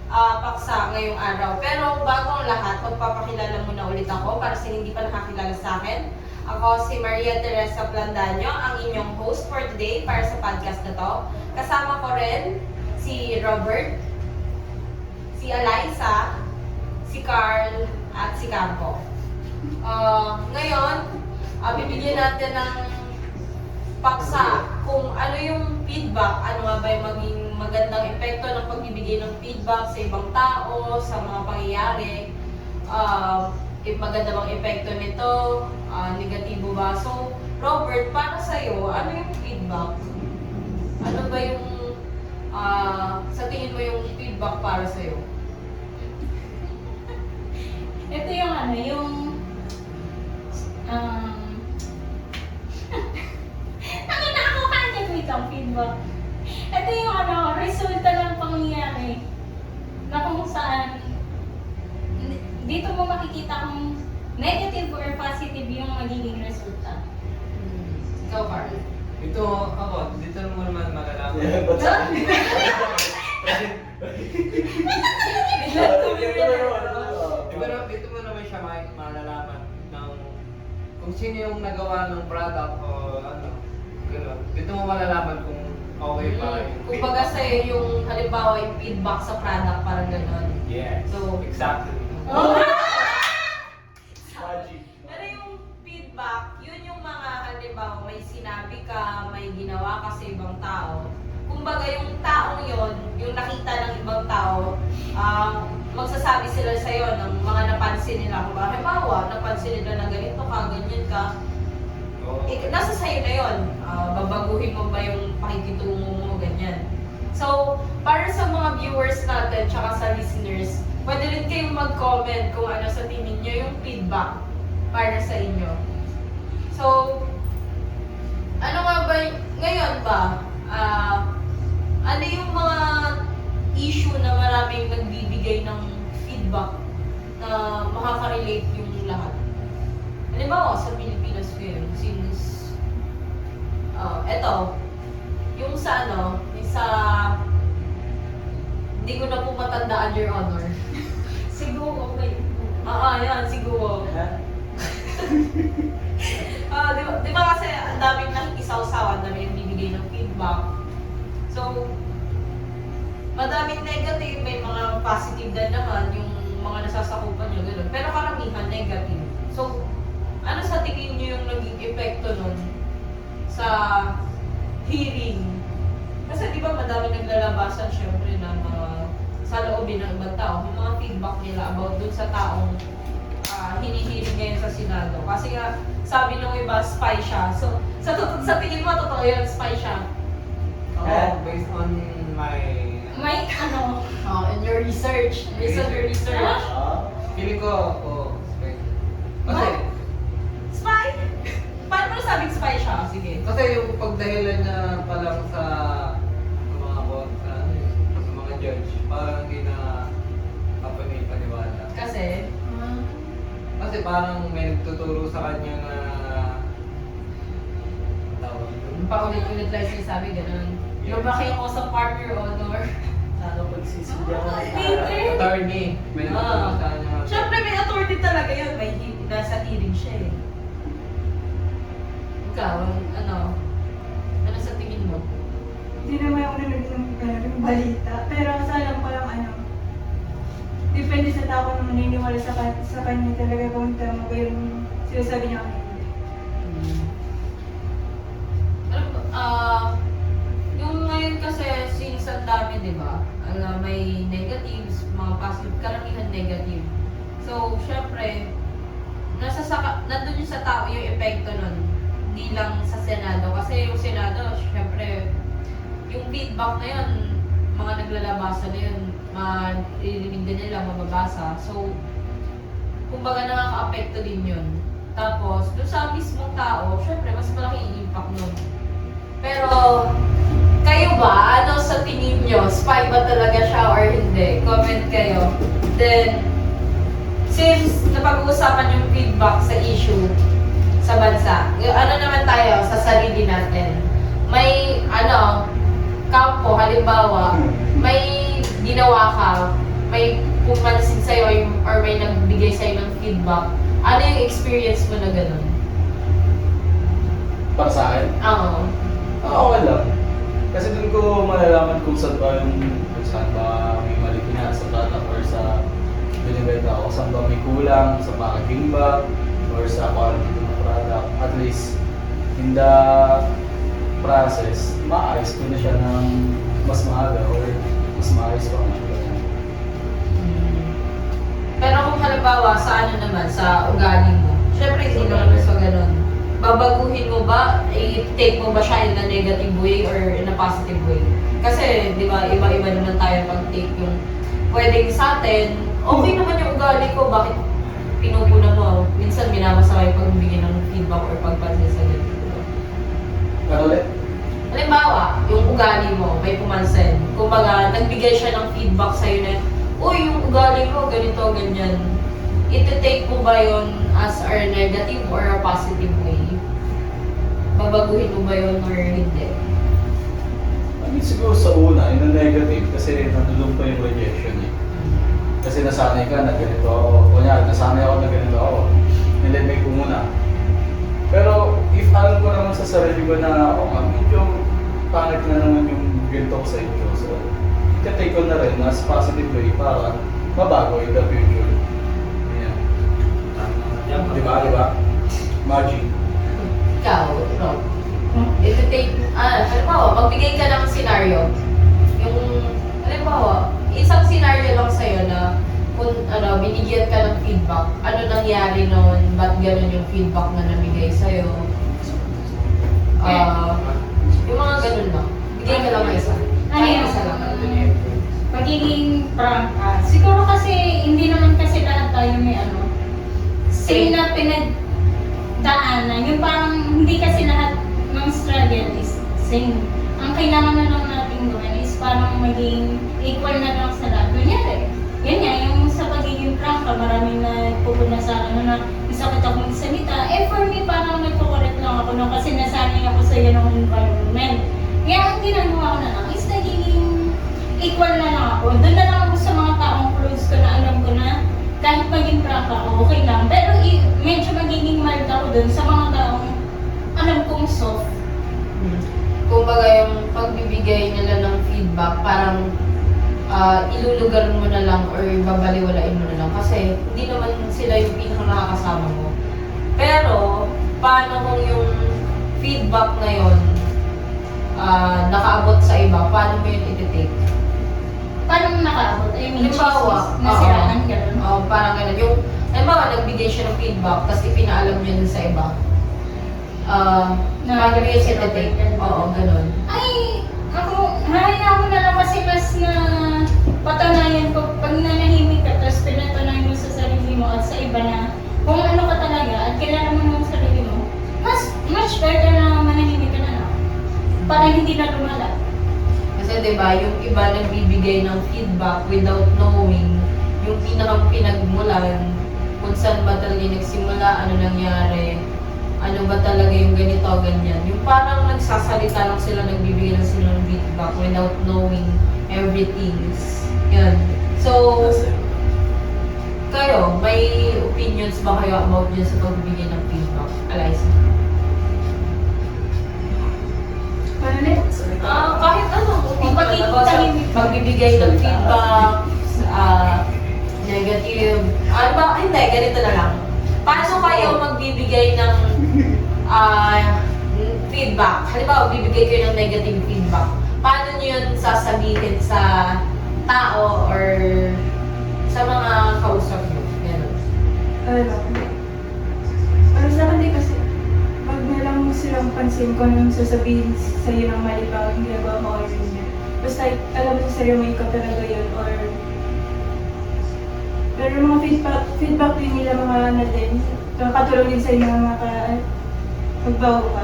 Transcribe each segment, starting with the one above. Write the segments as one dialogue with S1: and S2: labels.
S1: paksa ngayong araw. Pero bago ang lahat, magpapakilala muna ulit ako para sa hindi pa nakakilala sa akin. Ako si Maria Teresa Blandaño, ang inyong host for today para sa podcast na to. Kasama ko rin si Robert, si Eliza, si Carl, at si Campo. Ngayon, bibigyan natin ng paksa kung ano yung feedback, ano nga ba yung maging magandang epekto ng pagbibigay ng feedback sa ibang tao, sa mga pangyayari. If maganda bang epekto nito, negatibo ba? So, Robert, para sa'yo, ano yung feedback? Ano ba yung, sa tingin mo yung feedback para sa'yo?
S2: Ito yung ano, yung nakakakuha ko itong feedback. Ito yung ano, resulta ng pangyayari na kung saan dito mo makikita kung negative or positive yung magiging resulta.
S1: Ikaw, Carl.
S3: Ito ako, dito mo naman malalaman. Dito mo naman siya malalaman ng kung sino yung nagawa ng product o ano, gano'n. Dito mo malalaman kung okay pa yung
S1: Kung baga sa'yo yung halimbawa yung feedback sa product, parang gano'n.
S3: Yes,
S1: So,
S3: exactly.
S1: Pero yung feedback, yun yung mga halimbawa may sinabi ka, may ginawa ka sa ibang tao. Kumbaga yung taong yon, yung nakita ng ibang tao, magsasabi sila sa'yo ng mga napansin nila. Kung halimbawa, napansin nila na ganito ka, ganyan ka, nasa sa'yo na yun. Babaguhin mo ba yung pakikitungo mo, ganyan. So, para sa mga viewers natin, tsaka sa listeners, pwede rin kayong mag-comment kung ano sa tingin nyo yung feedback para sa inyo. So, ano nga ba, ngayon ba, ano yung mga issue na maraming nagbibigay ng feedback na makaka-relate yung lahat? Halimbawa, sa Pilipinas ngayon, since, eto, yung sa ano, yung sa, hindi ko na po matandaan, Your Honor.
S2: Siguro okay.
S1: Yan, siguro. Di ba kasi ang daming nakikisaw-saw, ang daming bibigay ng feedback. So, madaming negative, may mga positive din naman, yung mga nasasakupan nyo, gano'n. Pero karamihan negative. So, ano sa tingin nyo yung naging epekto nun sa hearing? Kasi di ba madaming naglalabasan syempre ng sa loobin ng ibang tao, yung mga feedback nila about dun sa taong hinihiring ngayon sa Senado. Kasi nga, sabi nung iba, spy siya. So, sa tingin mo, totoo yun, spy siya?
S3: Based on my...
S2: May ano,
S1: In your research. Based on your research.
S3: Feeling ko, kasi,
S1: Spy? Paano mo nasabing spy siya? Sige.
S3: kasi yung pagdahilan niya pa lang sa mga judge, parang hindi na paniwala.
S1: Kasi,
S3: Kasi parang may nagtuturo sa kanya na tawag yun.
S1: paulit-ulit lang sinasabi, ganun. Lumaki ako sa partner honor.
S4: Lalo pagsisilya ko.
S3: Attorney, may nagtuturo sa kanya.
S1: Siyempre may authority talaga yun. May nasa hearing siya eh. Ikaw, ano sa tingin mo?
S5: Hindi naman ako nanonood ng balita. Pero sa alam ko lang ano, depende sa tao kung naniniwala sa kanya talaga kung tama ba yung sinasabi niya kanina.
S1: Yung ngayon kasi since ang dami, di ba? May negatives, mga positive, karamihan negative. So, syempre, nandun yung sa tao yung epekto nun. Hindi lang sa Senado. Kasi yung Senado, syempre, yung feedback na yun, mga naglalabasan na yun, maririnig din nila, mababasa. So, kumbaga nakaka-apekto din yun. Tapos, dun sa mismong tao, syempre, mas malaki yung impact nun. Pero, kayo ba? Ano sa tingin nyo? Spy ba talaga siya or hindi? Comment kayo. Then, since napag-uusapan yung feedback sa issue sa bansa, ano naman tayo sa sarili natin? May, Kampo, halimbawa, may ginawa ka, may pumansin sa'yo or may nagbigay sa'yo ng feedback, ano yung experience mo na ganun?
S6: Para sa akin,
S1: Oo.
S6: okay lang. Kasi dun ko malalaman kung saan ba may mali na sa product or sa binibenta ako. Saan ba may kulang, sa packaging ba, or sa quality ng product. At least, in the process, maayos ko na siya ng mas maaga or mas maayos pa nga.
S1: Pero kung halimbawa sa ano naman, sa ugali mo, syempre hindi naman sa ganun. Babaguhin mo ba, i-take mo ba siya in a negative way or in a positive way? Kasi, di ba, iba-iba naman tayo pag-take yung pwedeng sa atin, okay naman yung ugali ko, bakit pinupuna mo? Minsan minamasama yung pagbibigay ng feedback or pagpansin sa ganito.
S6: Ano ulit?
S1: Halimbawa, yung ugali mo, may pumansin. Kumbaga, nagbigay siya ng feedback sa'yo na, uy, yung ugali mo, ganito, ganyan. Iti-take mo ba yun as a negative or a positive way? Babaguhin mo ba yun or hindi?
S6: I mean, siguro sa una, in a negative, kasi natulong pa yung rejection eh. Kasi nasanay ka na ganito ako. Kunyari, nasanay ako na ganito ako. Nilimay ko muna. Pero if alam ko naman sa sarili ko na ako nga, medyo pangit na naman yung ganito ko sa inyo. So, ika-take ko na rin as positive way para mabago in the future. Yeah. Diba? Magic.
S1: Ikaw, Rob. Iti-take, halimbawa, magbigay ka ng scenario. Yung, halimbawa, isang scenario lang sa'yo na kung binigyan ka ng feedback, ano nangyari noon, ba't ganun yung feedback na nabigay sa'yo? Yung mga ganun lang. Bigay ka lang ng isa.
S2: Ano yun?
S1: Isa lang.
S2: Pagiging prank ka. Siguro kasi hindi naman kasi lahat tayo may same na pinagdaanan. Yung parang hindi kasi lahat ng struggle is same. Ang kailangan na lang natin gawin is parang maging equal na lang sa lahat. Kunyari, yun nga, yung sa pagiging prank ka, maraming na pupuna sa na isakit ako magsalita. For me, parang nagpo-correct lang ako nung kasi nasanay ako sa iyo ng environment. Kaya ang ginagawa ko na lang is nagiging equal na lang ako. Doon na lang ako sa mga taong close ko na alam ko na kahit maging prank ako, okay lang. Pero medyo magiging mild ako doon sa mga taong alam kong soft.
S1: Kumbaga yung pagbibigay nila ng feedback, parang ilulugar mo na lang or babaliwalain mo na lang kasi hindi naman sila yung pinaka nakakasama mo. Pero, paano kung yung feedback na yun nakaabot sa iba, paano mo yun iti-take?
S2: Paano mo nakaabot? I mean,
S1: Halimbawa,
S2: nasiraan, gano'n.
S1: Parang gano'n. Yung, halimbawa, nagbigay siya ng feedback, tapos ipinaalam niya dun sa iba. Paano mo yun iti-take? Oo, gano'n.
S2: Ay, ako na lang kasi mas na patunayan ko, pag nanahimik ka, tapos pinatunayan mo sa sarili mo at sa iba na kung ano ka talaga at kilala mo ng sarili mo, much better na manahimik ka na lang. Para hindi na lumala.
S1: Kasi diba, yung iba nagbibigay ng feedback without knowing yung pinakang pinagmulan, kung saan ba talaga yung nagsimula, ano nangyari, ano ba talaga yung ganito, ganyan. Yung parang nagsasalita lang sila, nagbibigay lang sila ng feedback without knowing everything. Yan. So, kayo, may opinions ba kayo about dyan sa pagbibigay ng feedback? Eliza? Kahit ano, kung pagbibigay ng feedback, negative, ano ba, hindi, ganito na lang. Paano kayo magbibigay ng feedback? Halimbawa, bibigay kayo ng negative feedback. Paano nyo yun sasabihin sa tao or sa mga kausap nyo? Ganun.
S5: Para sa akin din kasi, pag nalang mo silang pansin kung anong sasabihin sa'yo ng mali ba, hindi ba ako or hindi. Basta alam mo sa sarili mo ikaw talaga yun or pero mga feedback din nila mga ano din, katulong din sa inyo mga magbago ka.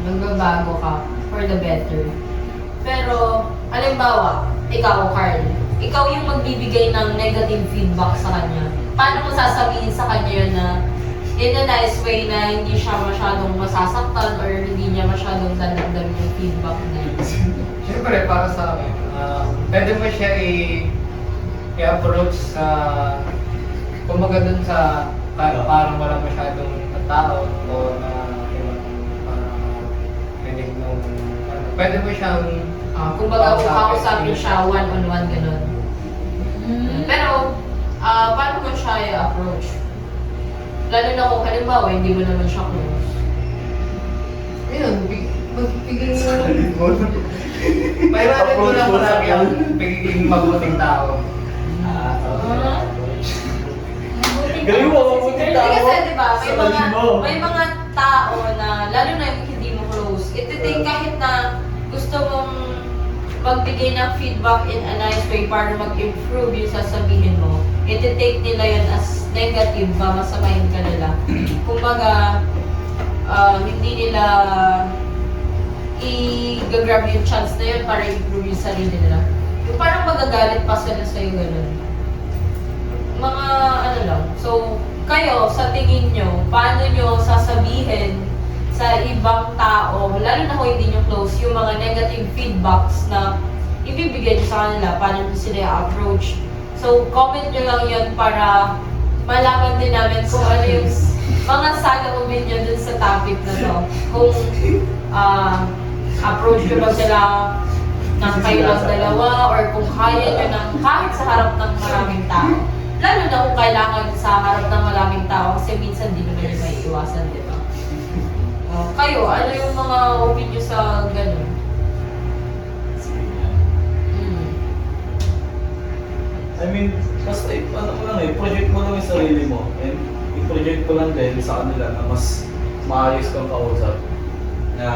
S1: Magbabago ka for the better. Pero, halimbawa, ikaw, Carl, ikaw yung magbibigay ng negative feedback sa kanya. Paano mo sasabihin sa kanya yun na in a nice way na hindi siya masyadong masasaktan or hindi niya masyadong dadagdag yung feedback na yun?
S3: Siyempre, para sa akin, pwede mo siya i-approach sa, kumbaga dun sa, parang wala masyadong tao o na ibang pinig nung, pwede mo siyang,
S1: Kumbaga kung kausapin siya one-on-one ganun. Pero, paano mo siya i-approach? Lalo na kung halimbawa, hindi mo naman siya close.
S3: Ayun, magbigay mo. Pairanin mo lang palagi ang pagiging mabuting tao.
S6: Galing mo, mabuting
S1: Hindi
S6: tao.
S1: kasi, di ba,
S6: Sabalin mo.
S1: may mga tao na, lalo na yung hindi mo close, iti-take kahit na gusto mong magbigay ng feedback in a nice way para mag-improve yung sasabihin mo, iti-take nila yun as negative ba, masamahin ka nila. Kumbaga, hindi nila i-grab yung chance na yun para improve yung sarili nila. Yung parang magagalit pa sila sa'yo ganun. Mga ano lang. So, kayo, sa tingin nyo, paano nyo sasabihin sa ibang tao, lalo na kung hindi nyo close, yung mga negative feedbacks na ibibigay nyo sa kanila, paano nyo sila i-approach. So, comment nyo lang yun para malaman din namin kung ano yung mga saloobin nyo dun sa topic na to. Kung approach nyo ba sila ng kayo lang dalawa or kung kaya nyo ng kahit sa harap ng maraming tao. Lalo na kung kailangan sa harap ng maraming tao kasi minsan di naman yung may iwasan, di ba? Kayo, ano yung mga opinion sa ganun?
S6: I mean, basta ano mo lang project mo lang yung sarili mo. And i-project ko lang din sa kanila na mas maayos kang kausap. Na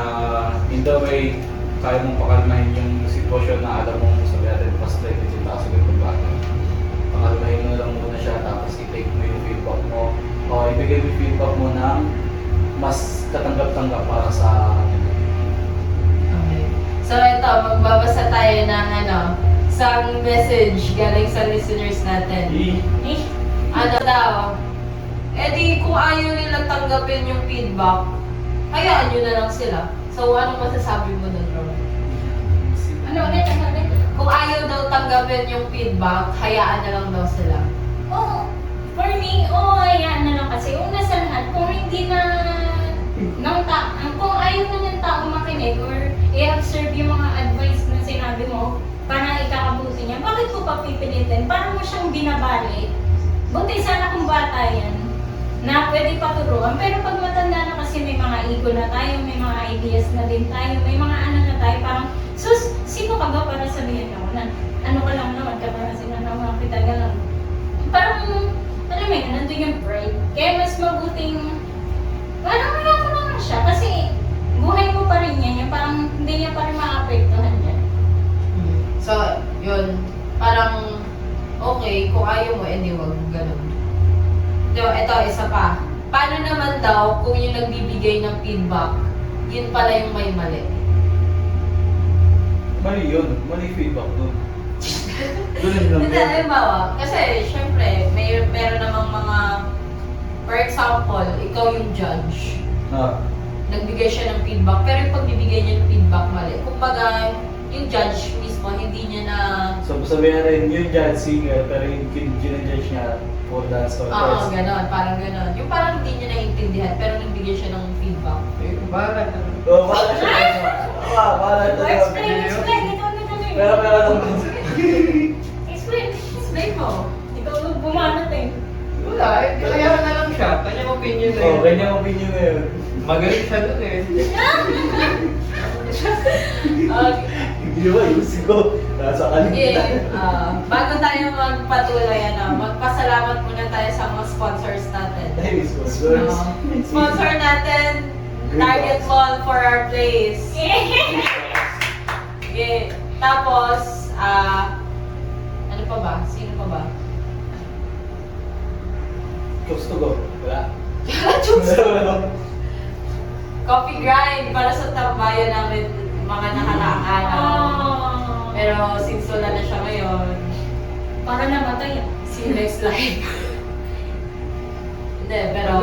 S6: in the way, kaya mong pakalmahin yung sitwasyon na alam mong sabi natin frustrated yung taas ng pagbago. Pakalmahin mo lang muna siya, tapos i-take mo yung feedback mo. O ibigay mo yung feedback mo na mas katanggap-tanggap para sa kanila.
S1: Okay. So ito, magbabasa tayo ng isang message galing sa listeners natin. Ano daw? Eh di, kung ayaw nilang tanggapin yung feedback, hayaan nyo na lang sila. So, anong masasabi mo nun, Ron?
S2: Ano ulit?
S1: Kung ayaw daw tanggapin yung feedback, hayaan na lang daw sila.
S2: Oo. For me, ayan na lang kasi. Una sa lahat, kung hindi na kung ayaw na ng tao makinig or i-observe yung mga advice na sinabi mo para ikakabuti niya, bakit ko pa pipilitin? Parang mo siyang binabalik. Buti sana kung bata yan na pwede paturuan. Pero pag matanda na kasi may mga ego na tayo, may mga ideas na din tayo, may mga ano na tayo, parang, sus, sino ka ba para sabihin ako na ano ka lang naman, kaparasin na naman kita lang. Parang, alam mo yun, nandun yung pride. Kaya mas mabuting, parang wala ko naman siya. Kasi buhay mo pa rin yan, yung parang hindi niya pa rin maapektuhan yan.
S1: So, yun. Parang, okay, kung ayaw mo, edi wag ganun. Diba, ito, isa pa. Paano naman daw kung yung nagbibigay ng feedback, yun pala yung may mali?
S6: Mali yun. Mali feedback nun. Doon lang
S1: Hindi, halimbawa, kasi syempre, meron namang mga, for example, ikaw yung judge. Nagbigay siya ng feedback, pero yung pagbibigay niya ng feedback mali. Kumbaga, yung judge mismo, hindi niya na...
S6: So, sabihin na rin, yung judge singer, pero yung ginajudge niya for dance or
S1: Oo, ganon, parang ganon. Yung parang hindi niya naiintindihan, pero nagbigay siya ng feedback.
S3: Bahala na.
S6: Oo, bahala siya. Bahala siya.
S2: Explain, ikaw na kami.
S6: Pero lang.
S1: Explain mo.
S2: Ikaw bumanat eh.
S3: Wala, kaya na lang siya. Kanyang opinion na
S6: Oo,
S3: yun.
S6: kanyang opinion na yun.
S3: Magaling siya dun eh.
S6: Hindi ba, yung sigo. Nasa kanila.
S1: Bago tayo magpatuloy, magpasalamat muna tayo sa mga sponsors natin.
S6: Hey, sponsors.
S1: Sponsor natin, Target Mall for our place. Okay. Tapos, ano pa ba? Sino pa ba?
S6: Close to go. Wala.
S1: Coffee Grind para sa tambayan namin mga nakaraang araw. Pero since wala na siya ngayon,
S2: Para namatay.
S1: see you next live. Hindi, pero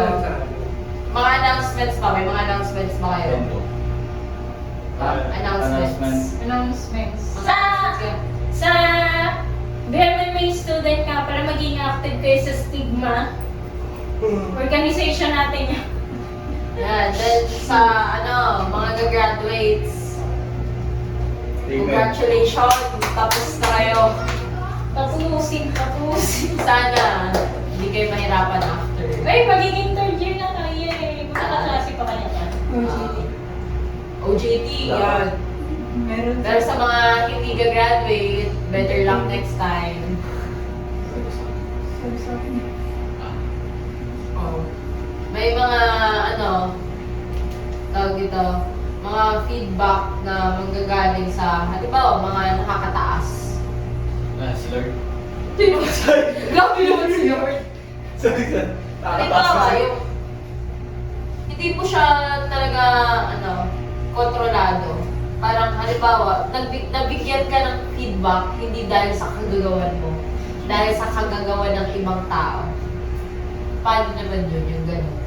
S1: mga announcements pa. May mga announcements ba kayo? Announcements.
S2: Announcements.
S1: Mga announcements.
S2: Sa may student ka para maging active kayo sa stigma. Organization natin yan.
S1: Yan, then sa mga gagraduates, congratulations, tapos na kayo.
S2: Tapusin.
S1: Sana hindi kayo mahirapan after.
S2: Ay, magiging third year na tayo eh. Magkakaklase pa kanya yan.
S1: OJT, yan.
S5: Meron.
S1: Pero sa mga hindi gagraduate, better luck next time. Oh. May mga tawag dito, mga feedback na manggagaling sa, halimbawa, mga nakakataas.
S6: Si Lord.
S1: Grabe naman si Lord.
S6: Sorry ka.
S1: Halimbawa, yung hindi po siya talaga, kontrolado. Parang, halimbawa, nabigyan ka ng feedback, hindi dahil sa kagagawan mo, dahil sa kagagawan ng ibang tao. Paano naman yun, yung gano'n?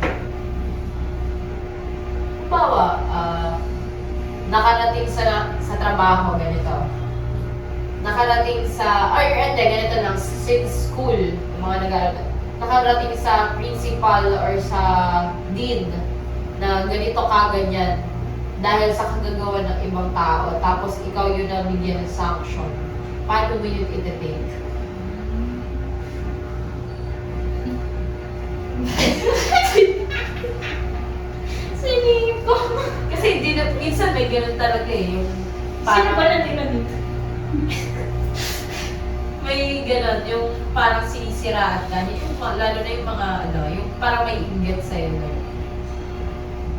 S1: Halimbawa, nakarating sa trabaho, ganito. Nakarating sa, ganito lang, since school, yung mga nag-aaral, nakarating sa principal or sa dean na ganito ka, ganyan, dahil sa kagagawa ng ibang tao, tapos ikaw yun na bigyan ng sanction. Paano mo yun iti-take?
S2: Sinip ko.
S1: Kasi minsan may ganun talaga eh. Yung
S2: Sino ba nandito dito?
S1: may ganun, yung parang sinisiraan ka. Yung, lalo na yung mga yung parang may inggit sa'yo.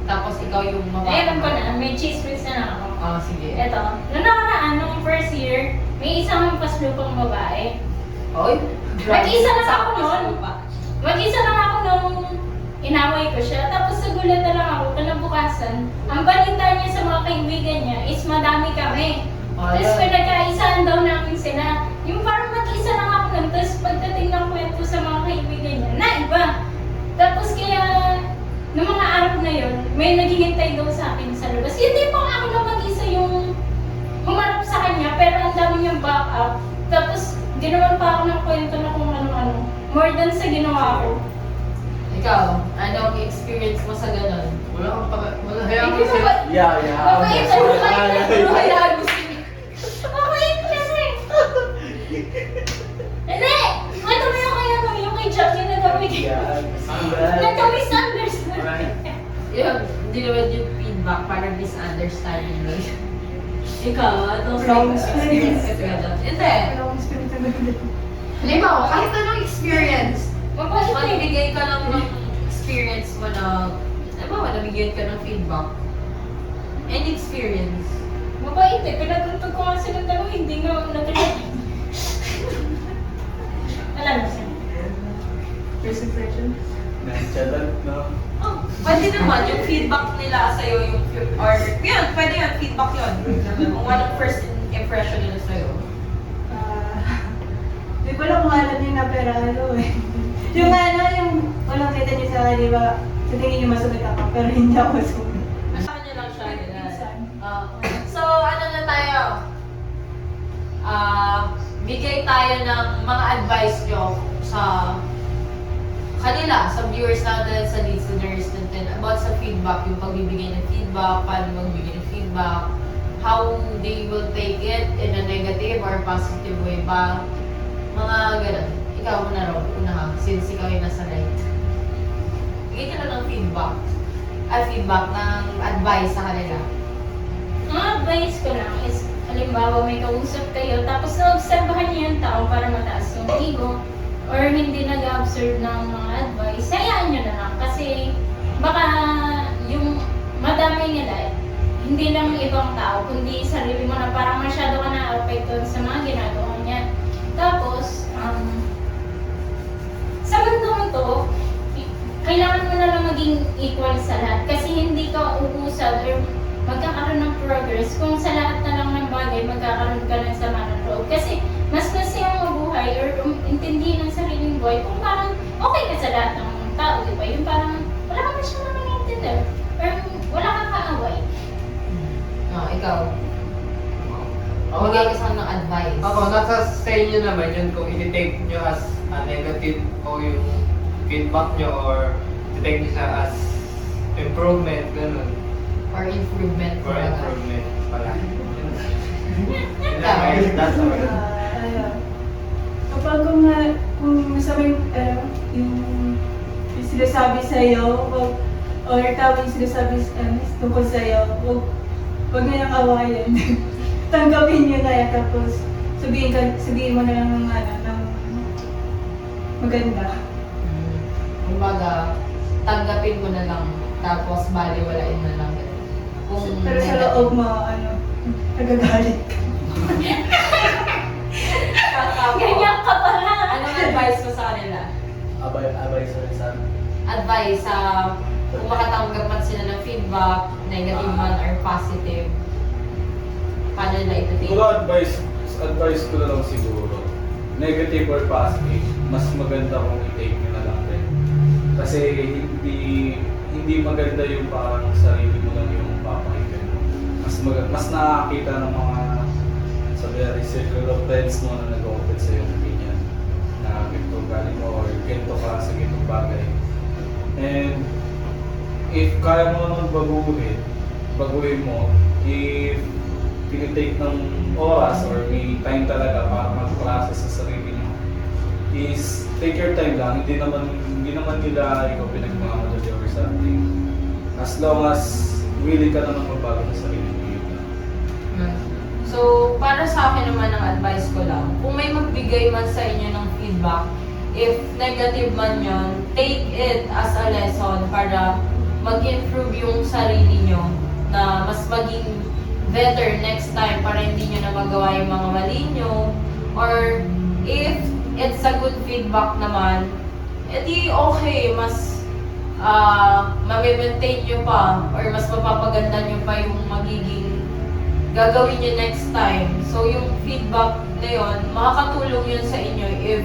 S1: Tapos ikaw yung
S2: Ay, alam ko na. May cheese whiz na lang ako.
S1: Sige.
S2: Eto, nung nakaraan, nung first year, may isang paslupang babae.
S1: Oy,
S2: Mag-isa lang ako nun. Mag-isa lang ako nung inaway ko siya. Tapos nagulat na lang ako, kinabukasan, ang balita niya sa mga kaibigan niya is madami kami. Tapos pinagkaisaan daw namin sila. Yung parang mag-isa lang ako nun. Tapos pagdating ng kwento sa mga kaibigan niya, na iba. Tapos kaya, noong mga araw na yun, may naghihintay daw sa akin sa labas. Hindi po ako na mag-isa yung humarap sa kanya, pero ang dami niyang backup. Tapos, ginawan pa ako ng kwento na kung ano-ano. More than sa ginawa ko.
S1: Ikaw, anong experience mo sa ganun?
S3: Wala hayaan mo
S2: Hindi
S3: sila.
S2: ba?
S6: Yeah.
S2: Mabait na mabait.
S1: Pero hayaan mo sila.
S2: Mabait kasi. Hindi! Ano mo yung kaya mo? Yung kay Jack yung nag-misunderstand.
S1: Yun, hindi naman yung feedback, parang misunderstanding lang. Ikaw, anong
S5: Wrong
S1: experience
S5: experience.
S1: ka ganun? Hindi.
S5: Wrong spirit talaga.
S1: Halimbawa, kahit anong experience,
S2: Mabait eh.
S1: magbigay ka lang ng experience mo na, halimbawa, nabigyan ka ng feedback. Any experience.
S2: Mabait eh. Pinagtuntog ko nga silang dalawa, hindi nga nag-reply. Alam mo siya.
S5: First impression.
S6: Nonchalant, no?
S1: Oh, pwede naman, yung feedback nila sa'yo, or, yan, pwede yan, feedback yun. Kung anong first impression nila sa'yo.
S5: Hindi ko lang kung alam niyo na pero eh. Yung yung walang kita niyo sa di ba, sa tingin niyo masugat ako, pero hindi ako masugat.
S1: Sa kanya lang siya, ganyan.
S5: Minsan.
S1: So, ano na tayo? Bigay tayo ng mga advice nyo sa kanila, sa viewers natin, sa listeners natin, about sa feedback, yung pagbibigay ng feedback, paano magbigay ng feedback, how they will take it in a negative or positive way ba? Mga ganun. Ikaw muna raw, una since ikaw yung nasa right. Bigay ka lang ng feedback. Feedback ng advice sa kanila.
S2: Ang advice ko lang is, halimbawa may kausap kayo, tapos naobserbahan niyo yung tao para mataas yung ego, or hindi nag-observe ng mga advice, hayaan nyo na lang. Kasi baka yung madami nila, hindi lang ibang tao, kundi sarili mo na parang masyado ka na-affected sa mga ginagawa niya. Tapos, sa mundo to, kailangan mo na lang maging equal sa lahat. Kasi hindi ka uusad or magkakaroon ng progress kung sa lahat na lang ng bagay magkakaroon ka ng sama ng loob. Kasi mas masayang mabuhay or intindihin ang sariling buhay kung parang okay ka sa lahat ng tao, di ba? Yung parang wala ka masyadong nang-intindi or wala kang kaaway.
S1: Ikaw.
S3: Ako
S1: Bigay
S3: na-
S1: ka sa ng advice.
S3: Ako, nasa sa inyo naman yun kung i-take nyo as a negative o yung feedback nyo or i-take nyo siya as improvement, ganun.
S1: Or improvement.
S3: For
S1: talaga.
S3: improvement pala. Yun
S1: Yeah.
S3: lang, guys. That's all.
S5: Kapag kung masama yung sinasabi sa'yo, or tama yung sinasabi tungkol sa'yo, huwag na yung awayan. Tanggapin nyo na yan, tapos sabihin mo na lang ng maganda.
S1: Kumbaga, tanggapin mo na lang, tapos baliwalain na lang. Kung
S5: Pero sa loob mo, nagagalit ka.
S2: Ganyan ka pala.
S1: Anong advice mo sa kanila?
S4: Abay, sorry, sa
S1: Advice sa kung makatanggap man sila ng feedback, negative man or positive, paano nila ito
S6: Siguro advice ko na lang siguro, negative or positive, mas maganda kung i-take nyo na lang rin. Kasi hindi maganda yung parang sarili mo lang yung papakinggan mo. Mas nakakita ng mga sa very circle of friends mo na nag-open sa yung opinion na ganito galing mo or ganito ka sa ganitong bagay. And if kaya mo naman baguhin mo, if tinitake ng oras or may time talaga para mag-process sa sarili mo, is take your time lang. Hindi naman nila ikaw pinagmamadali or something. As long as willing ka naman magbago ng sarili mo.
S1: So, para sa akin naman ang advice ko lang, kung may magbigay man sa inyo ng feedback, if negative man yon, take it as a lesson para mag-improve yung sarili nyo na mas maging better next time para hindi nyo na magawa yung mga mali nyo. Or if it's a good feedback naman, edi okay, mas ma-maintain nyo pa or mas mapapaganda nyo pa yung magiging gagawin nyo next time. So yung feedback na yun, makakatulong yun sa inyo if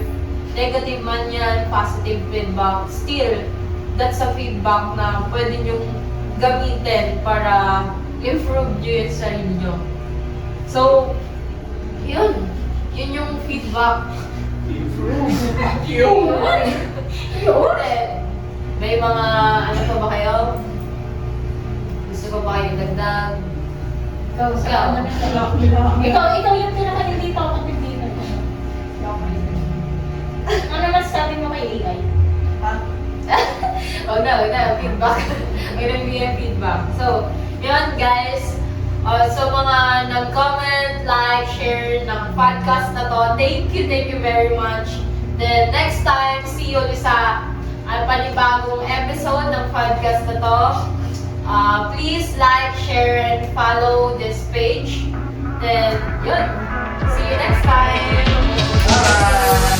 S1: negative man yan, positive feedback, still, that's a feedback na pwede nyo gamitin para improve nyo yung sarili nyo. So, yun yung feedback. Yun! May mga ano pa ba kayo? Gusto ko ba kayo dagdag?
S2: Ikaw yung pinaka-hindi talkative dito. Ano masasabi mo kay AI?
S1: Huwag na, feedback. Huwag na bigyan feedback. So, yun guys. So mga nag-comment, like, share ng podcast na to, thank you very much. Then next time, see you ulit sa panibagong episode ng podcast na to. Please like, share, and follow this page. Then, yun. See you next time.
S3: Bye!